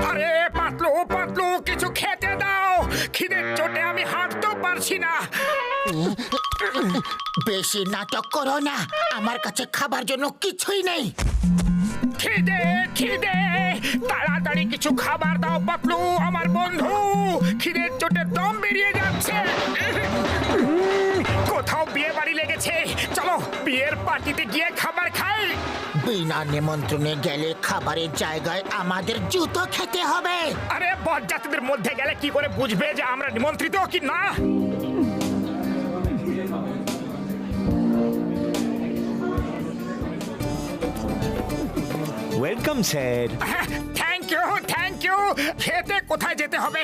আরে পাতলু পাতলু, কিছু খেতে দাও, খিদের চোটে আমি হাঁটতেও পারছি না। বেশি নাটক করো না, আমার কাছে খাবার জন্য কিছুই নেই। খিদে খিদে, তাড়াতাড়ি কিছু খাবার দাও পাতলু আমার বন্ধু, খিদের চোটে দম বেরিয়ে যাচ্ছে। কোথাও বিয়ে বাড়ি লেগেছে, চলো বিয়ের পার্টিতে গিয়ে খাবার খাই। বিনা নিমন্ত্রণে গেলে খাবারের জায়গায় আমাদের জুতো খেতে হবে। আরে বরযাত্রীদের মধ্যে গেলে কি করে বুঝবে যে আমরা নিমন্ত্রিত কি না? Welcome sir. Thank you thank you. খেতে কোথায় যেতে হবে?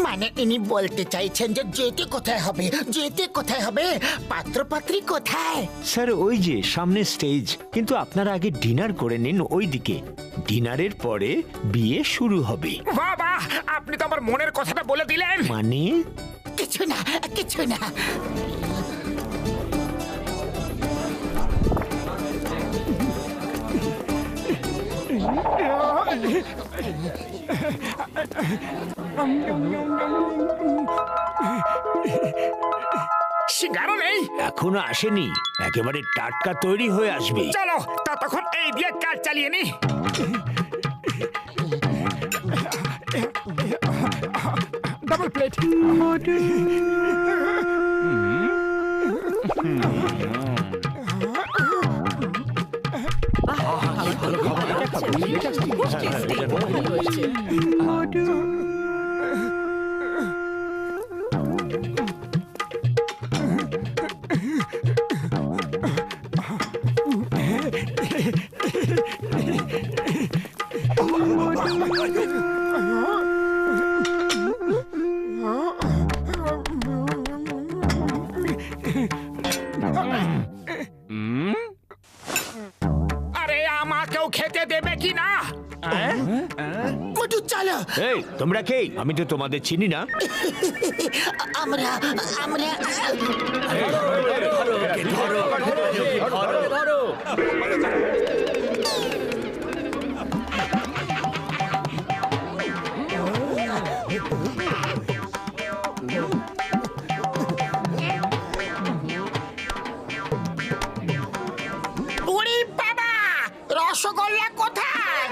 মানে ইনি বলতে চাইছেন যে যেতে কোথায় হবে, যেতে কোথায় হবে, পাত্রপাত্রী কোথায়? স্যার ওই যে সামনে স্টেজ, কিন্তু আপনারা আগে ডিনার করে নিন ওইদিকে। ডিনারের পরে বিয়ে শুরু হবে। বাবা, আপনি তো আমার মনের কথাটা বলে দিলেন। মানে কিছু না, কিছু না। সিঙ্গারা নেই? এখনো আসেনি, একেবারে টাটকা তৈরি হয়ে আসবে। চলো ততক্ষণ এই দিয়ে কাজ চালিয়ে নি। Double plate. আরে আমাকেও খেতে দেবে কি না? মোটু চলো। এই তোমরা কে? আমি তো তোমাদের চিনি না। আমরা আমরা ওরে বাবা, রসগোল্লা কোথায়?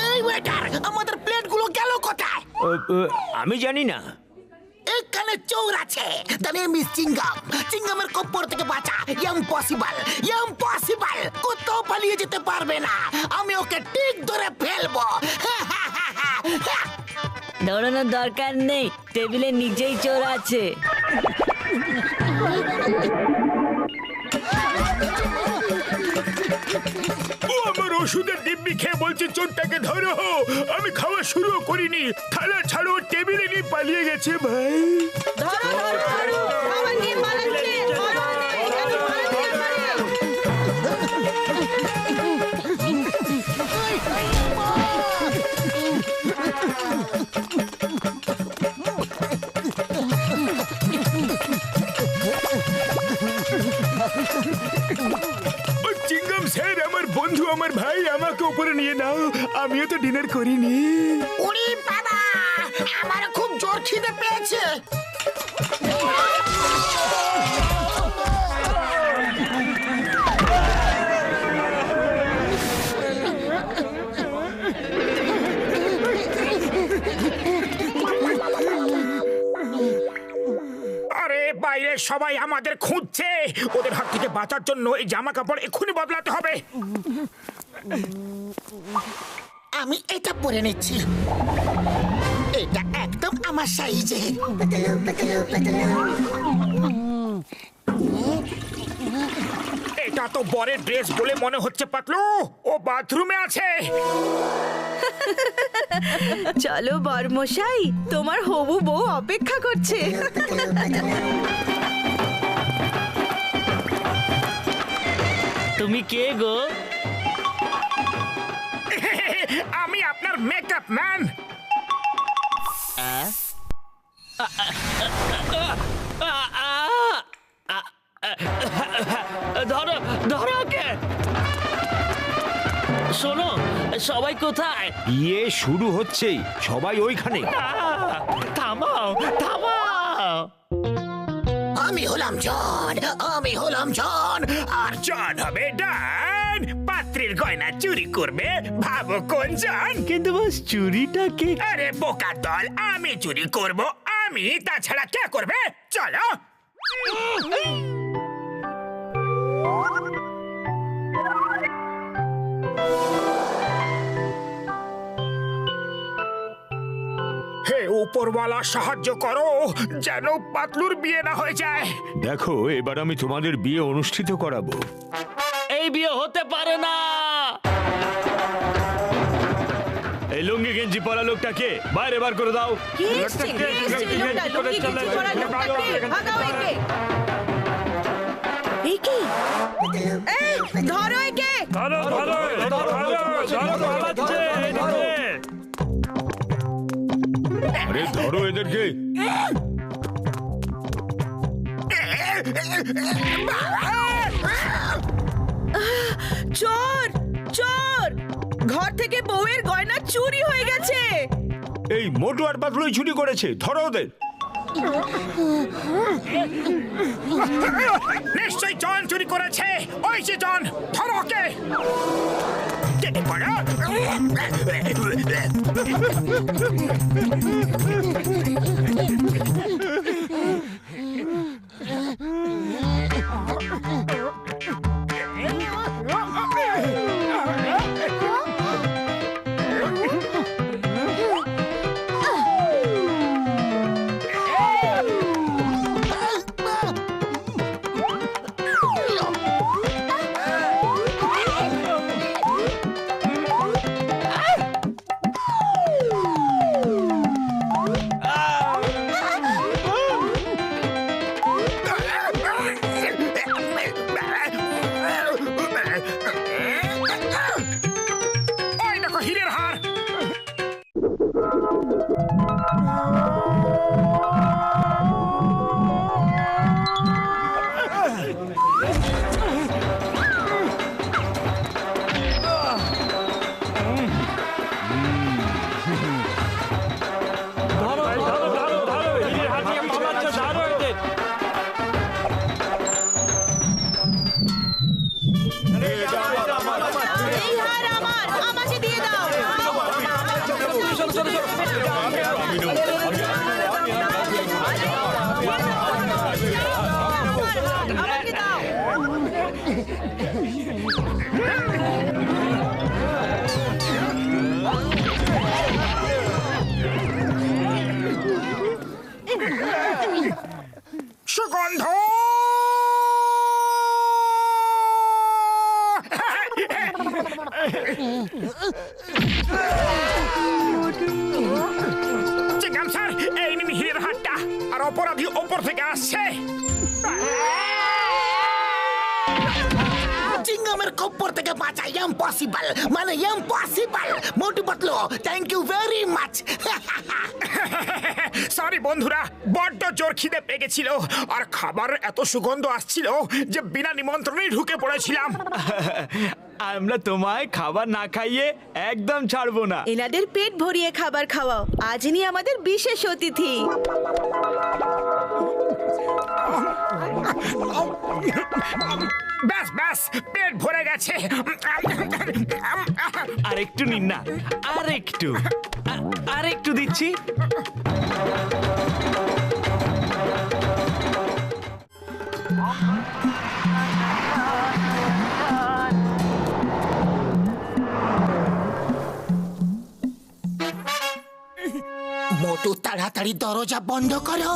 এই ওয়েটার, আমাদের প্লেটগুলো গেল কোথায়? আমি জানি না। এখানে চোর আছে। The name is চিঙ্গাম। চিঙ্গামের কপ্পর থেকে বাঁচা ইম্পসিবল, ইম্পসিবল। কোথাও পালিয়ে যেতে পারবে না, আমি ওকে ঠিক ধরে ফেলবো। দৌড়ানোর দরকার নেই, টেবিলের নিচেই চোর আছে। ও আমার ওষুধের দিব্যি খেয়ে বলছে চোরটাকে ধরো। আমি খাওয়া শুরু করিনি, থালা ছাড়ো, টেবিলে নিয়ে পালিয়ে গেছে ভাই। চিঙ্গাম স্যার, আমার বন্ধু, আমার ভাই, আমাকে উপরে নিয়ে নাও, আমিও তো ডিনার করিনি। ওরে বাবা, আমার খুব জোর খিদে পেয়েছে। আরে বাইরে সবাই আমাদের খুঁজছে, ওদের হাত থেকে বাঁচার জন্য এই জামা কাপড় এক্ষুনি বদলাতে হবে। আমি এটা পরে নিচ্ছি, এটা একদম আমার সাইজে। এটা তো বরের ড্রেস বলে মনে হচ্ছে পাতলু, ও বাথরুমে আছে। চলো বরমশাই, তোমার হবু বউ অপেক্ষা করছে। তুমি কে গো? আমি আপনার মেকআপ ম্যান। ধরো ধরো ওকে। শোনো, সবাই কোথায়? বিয়ে শুরু হচ্ছেই, সবাই ওইখানে। থামাও থামাও। আমি হলাম জন, আমি হলাম জন। আর জন হবে ডান। পাত্রীর গয়না চুরি করবে, ভাবো কোন জন? কিন্তু বস চুরিটাকে আরে বোকা দল, আমি চুরি করব। আমি, তাছাড়া কে করবে? চলো। হে উপরওয়ালা, সাহায্য করো যেন পাতলুর বিয়ে না হয়ে যায়। দেখো, এবার আমি তোমাদের বিয়ে অনুষ্ঠিত করাবো। এই বিয়ে হতে পারে না। এই লুঙ্গি গেঞ্জি পরা লোকটাকে বাইরে বার করে দাও। কে এসছে? কে এসছে? এই লোকটা, লুঙ্গি গেঞ্জি পরা লোকটা কে? ভাগাও একে। এই কি? এই, ধরো একে। আরে ধরো এদেরকে। চোর, চোর! ঘর থেকে বউয়ের গয়না চুরি হয়ে গেছে। এই মোটু আর পাতলুই চুরি করেছে, ধরো ওদের। নিশ্চয়ই জন চুরি করেছে। ওই যে জন, ধরো ওকে। কেটে পড়ো। ওই দেখো হীরের হার। এই হার আমার, আমাকে দিয়ে দাও। আমাকে দাও। সুগন্ধ। চিংগাম স্যার, এই নিন হীরের হারটা। আর অপরাধী ওপর থেকে আসছে। চিংগামের কপ্পর থেকে বাঁচা ইম্পসিবল, মানে impossible. Motu Patlu, thank you very much. Sorry বন্ধুরা, বড্ড জোর খিদে পেয়ে গেছিল। আর খাবার এত সুগন্ধ আসছিল যে বিনা নিমন্ত্রণেই ঢুকে পড়েছিলাম। আমরা তোমায় খাবার না খাইয়ে একদম ছাড়বো না। এনাদের পেট ভরিয়ে খাবার খাওয়াও। আজ ইনি আমাদের বিশেষ অতিথি। ব্যাস ব্যাস, পেট ভরে গেছে। আর একটু নিন না, আর একটু, আর একটু দিচ্ছি। মোটু, তাড়াতাড়ি দরজা বন্ধ করো।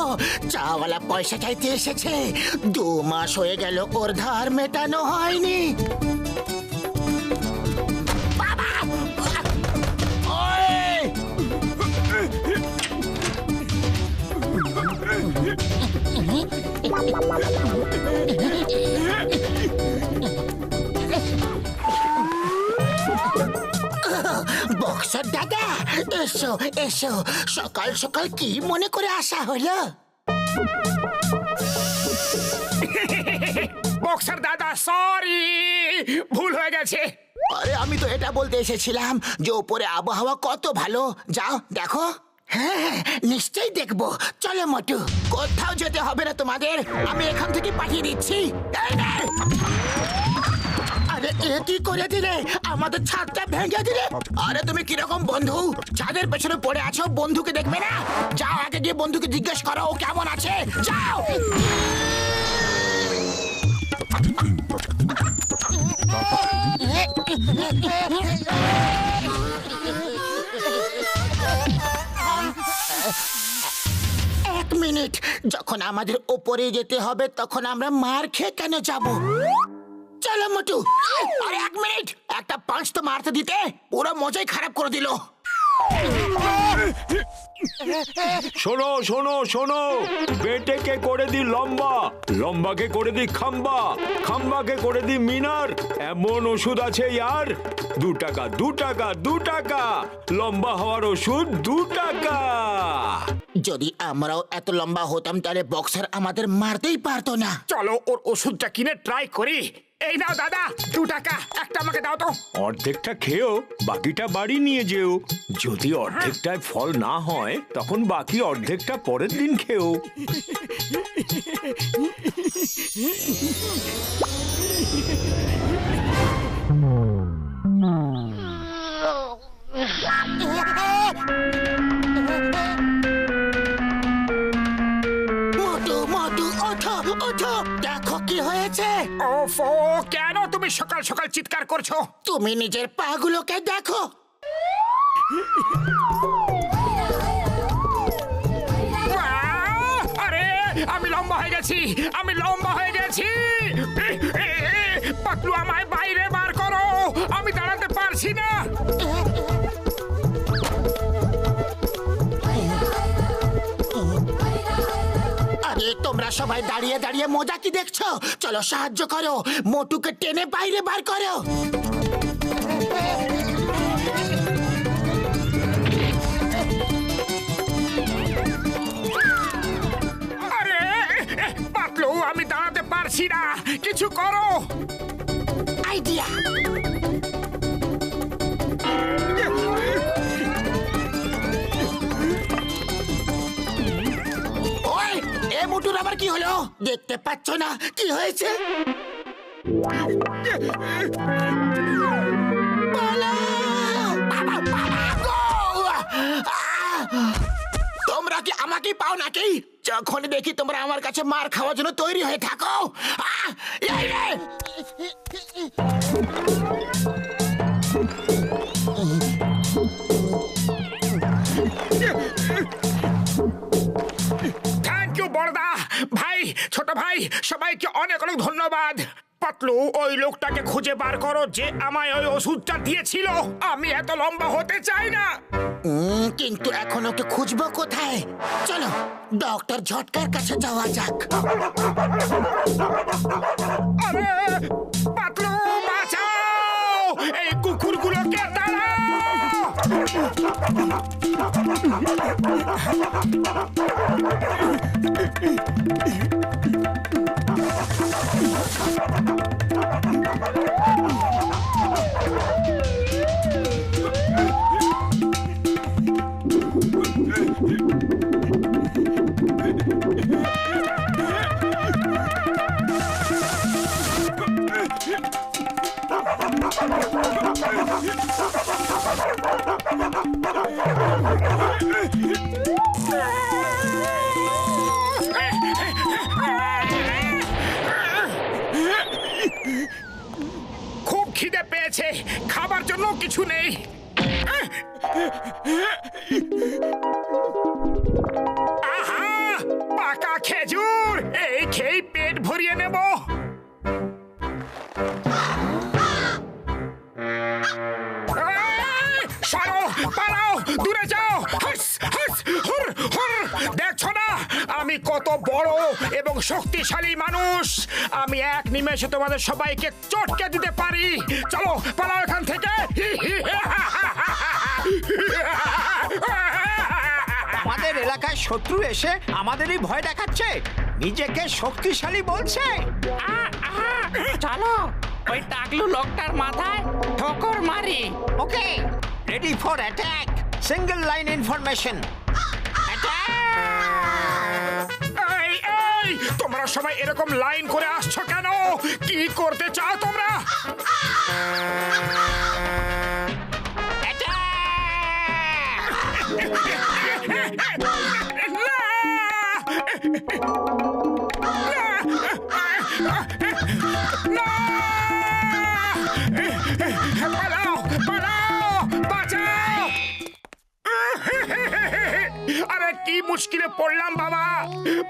চাওয়ালা পয়সা চাইতে এসেছে। 2 মাস হয়ে গেল, ওর ধার মেটানো হয়নি। বাবা! ওই! বক্সার দাদা, এসো এসো। সকাল সকাল কি মনে করে আসা হলো? বক্সার দাদা, সরি, ভুল হয়ে গেছে। আরে আমি তো এটা বলতে এসেছিলাম যে উপরে আবহাওয়া কত ভালো। যাও দেখো। হ্যাঁ, নিশ্চয়ই দেখবো। চলো মোটু, কোথাও যেতে হবে না তোমাদের, আমি এখান থেকে পাঠিয়ে দিচ্ছি। এই নে। আরে এ কি করে দিলে? আমাদের ছাদটা ভেঙে দিলে। আরে তুমি কিরকম বন্ধু, ছাদের পেছনে পড়ে আছো, বন্ধুকে দেখবে না? যাও আগে গিয়ে বন্ধুকে জিজ্ঞেস করো ও কেমন আছে। যাও। এক মিনিট, যখন আমাদের ওপরে যেতে হবে তখন আমরা মার খেয়ে কেন যাব? চলো মোটু। আরে এক মিনিট, একটা পাঁচ তো মারতে দিতে পুরো মজাই খারাপ করে দিল। শোনো শোনো শোনো, বেটেকে করে দি লম্বা, লম্বাকে করে দি খাম্বা, খাম্বাকে করে দি মিনার। এমন ওষুধ আছে ইয়ার, 2 টাকা 2 টাকা 2 টাকা, লম্বা হওয়ার ওষুধ 2 টাকা। যদি আমরাও এত লম্বা হতাম তাহলে বক্সার আমাদের মারতেই পারতো না। চলো ওর ওষুধটা কিনে ট্রাই করি। এই নাও দাদা, 2 টাকা, একটা আমাকে দাও তো। অর্ধেকটা খেয়েও বাকিটা বাড়ি নিয়ে যেও। যদি অর্ধেকটায় ফল না হয় তখন বাকি অর্ধেকটা পরের দিন খেও। মোটু মোটু, ওঠো ওঠো, দেখো কি হয়েছে। ওফো, কেন তুমি সকাল সকাল চিৎকার করছো? তুমি নিজের পাগুলোকে দেখো। আরে আমি লম্বা হয়ে গেছি, আমি লম্বা হয়ে গেছি। পাতলু, আমায় বাইরে বার করো, আমি দাঁড়াতে পারছি না। আরে তোমরা সবাই দাঁড়িয়ে দাঁড়িয়ে মজা কি দেখছো? চলো সাহায্য করো, মোটুকে টেনে বাইরে বার করো। আরে পাতলু, আমি দাঁড়াতে পারছি না, কিছু করো। আইডিয়া। ওই, এ মোটুর আবার কি হলো? দেখতে পাচ্ছ না কি হয়েছে? পালাও! গো! তোমরা কি আমাকে পাও নাকি? যখন দেখি তোমরা আমার কাছে মার খাওয়ার জন্য তৈরি হয়ে থাকো। এই রে! থ্যাংক ইউ বড়দা, ভাই, ছোট ভাই, সবাইকে অনেক অনেক ধন্যবাদ। পাতলু, ওই লোকটাকে খুঁজে বার করো যে আমায় ওই ওষুধটা দিয়েছিল। আমি এত লম্বা হতে চাই না। কিন্তু এখন ওকে খুঁজবো কোথায়? চলো ডক্টর ঝটকার কাছে যাওয়া যাক। আরে পাতলু, বাঁচাও, এই কুকুরগুলোকে তাড়াও। খুব খিদে পেয়েছে, খাবার জন্য কিছু নেই। আহা, পাকা খেজুর, এই খেয়ে পেট ভরিয়ে নেব। সরো, পালাও, দূরে যাও। হাস, হাস, হুর, হুর। দেখছো না আমি কত বড় এবং শক্তিশালী মানুষ? আমি এক নিমেষে তোমাদের সবাইকে চটকে দিতে পারি। চলো পালাও এখান থেকে। শত্রু এসে আমাদেরই ভয় দেখাচ্ছে, নিজেকে শক্তিশালী বলছে। চলো ওই টাকলু লোকটার মাথায় ঠোকর মারি। Okay, ready for attack. Single line information. এই এই তোমরা সবাই এরকম লাইন করে আসছো কেন? কি করতে চাও তোমরা? পালাও পালাও, বাঁচাও! আরে কি মুশকিলে পড়লাম বাবা।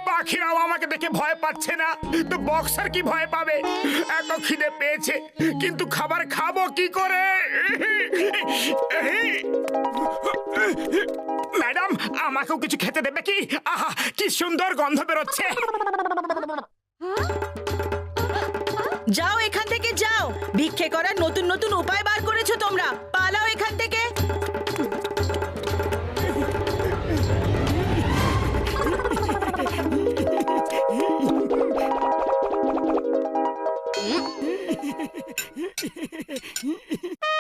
পাখিরাও আমাকে দেখে ভয় পাচ্ছে না, তো বক্সার কি ভয় পাবে? এত খিদে পেয়েছে, কিন্তু খাবার খাবো কি করে? ম্যাডাম, আমাকেও কিছু খেতে দেবে কি? আহা, কি সুন্দর গন্ধ বেরোচ্ছে। যাও এখান থেকে যাও, ভিক্ষে করার নতুন নতুন উপায় বার করেছো তোমরা, পালাও এখান থেকে।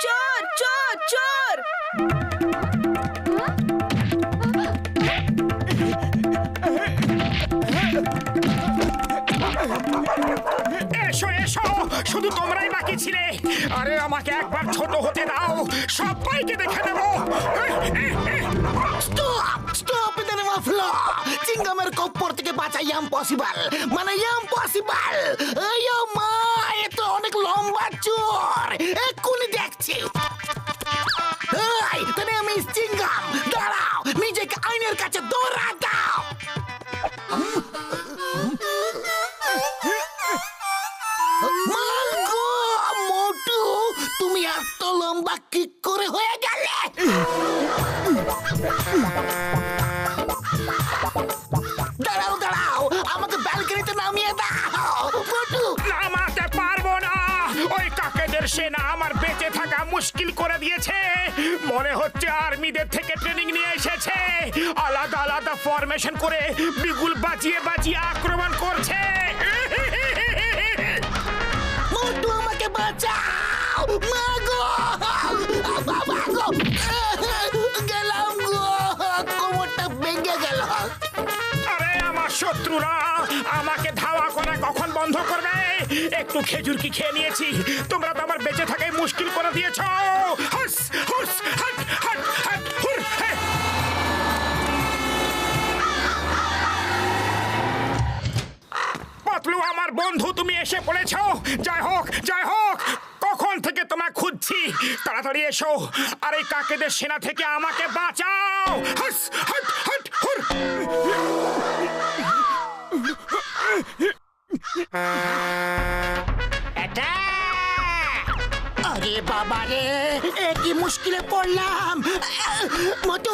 চোর চোর চোর! এসো এসো, শুধু তোমরাই বাকি ছিলে। আরে আমাকে একবার ছোট হতে দাও, সবাইকে দেখে নেবো। Stop stop ইদানে মাফলো। চিঙ্গামের কপ্পর থেকে বাঁচা ইম্পসিবল, মানে ইম্পসিবল। এই মা, এ তো অনেক লম্বা চোর, এক্ষুনি দেখছি। এই তবে মিস চিঙ্গাম, দাঁড়াও, নিজেকে আইনের কাছে দৌড়া দাও। মাগো, মোটু, তুমি এত লম্বা কি করে হয়ে গেলে? দাঁড়াও দাঁড়াও, আমাকে ব্যালকনিতে নামিয়ে দাও। মোটু, নামাতে পারবো না। ওই কাকেদের সেনা আমার বেঁচে থাকা মুশকিল করে দিয়েছে। মনে হচ্ছে আর্মিদের থেকে ট্রেনিং নিয়ে এসেছে। আলাদা আলাদা ফরমেশন করে বিগুল বাজিয়ে বাজিয়ে আক্রমণ করছে। মোটু, আমাকে বাঁচাও। মাগো, মাগো, গেলাম গো, কোমরটা ভেঙে গেল। আরে আমার শত্রুরা আমাকে ধাওয়া করা কখন বন্ধ করবে? একটু খেজুর কি খেয়ে নিয়েছি, তোমরা তো আমার বেঁচে থাকাই মুশকিল করে দিয়েছো। হুস হুস হাট হাট হাট হুর হে। পাতলু আমার বন্ধু, তুমি এসে পড়েছো। জয় হোক জয় হোক, কখন থেকে তোমায় খুঁজছি। তাড়াতাড়ি এসো আর এই কাকেদের সেনা থেকে আমাকে বাঁচাও। হুস হাট হাট হুর। আরে বাবা রে, এ কি মুশকিলে পড়লাম। মোটু,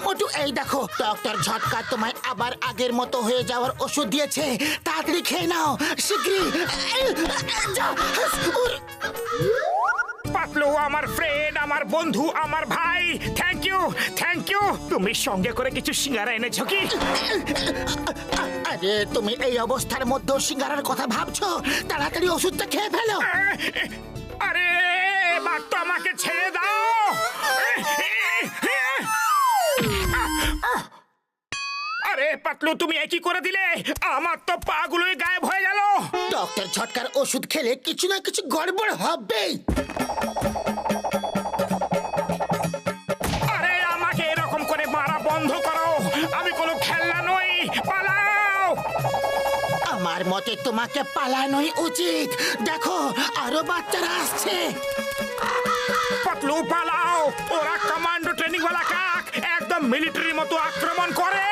মোটু, এই দেখো, ডক্টর ঝটকা তোমায় আবার আগের মতো হয়ে যাওয়ার ওষুধ দিয়েছে। তাড়াতাড়ি খেয়ে নাও, শীঘ্রই। যাও। পাতলু আমার ফ্রেন্ড, আমার বন্ধু, আমার ভাই, থ্যাংক ইউ থ্যাংক ইউ। তুমি সঙ্গে করে কিছু সিঙ্গারা এনেছো কি? আরে তুমি এই অবস্থার মধ্যেও সিঙ্গারার কথা ভাবছো? তাড়াতাড়ি ওষুধটা খেয়ে ফেলো। আরে এবার তো আমাকে ছেড়ে দাও। আরে পাতলু, তুমি একই করে দিলে, আমার তো পাগুলোই গায়েব হয়ে গেল। ডক্টর ঝটকার ওষুধ খেলে কিছু না কিছু গড়বড় হবেই। আরে আমাকে এরকম করে মারা বন্ধ করো, আমি কোনো খেলনা নই। পালাও। আমার মতে তোমাকে পালানোই উচিত। দেখো, আরো বাচ্চারা আসছে। পাতলু পালাও, ওরা কমান্ডো ট্রেনিং ওয়ালা কাক, একদম মিলিটারির মতো আক্রমণ করে।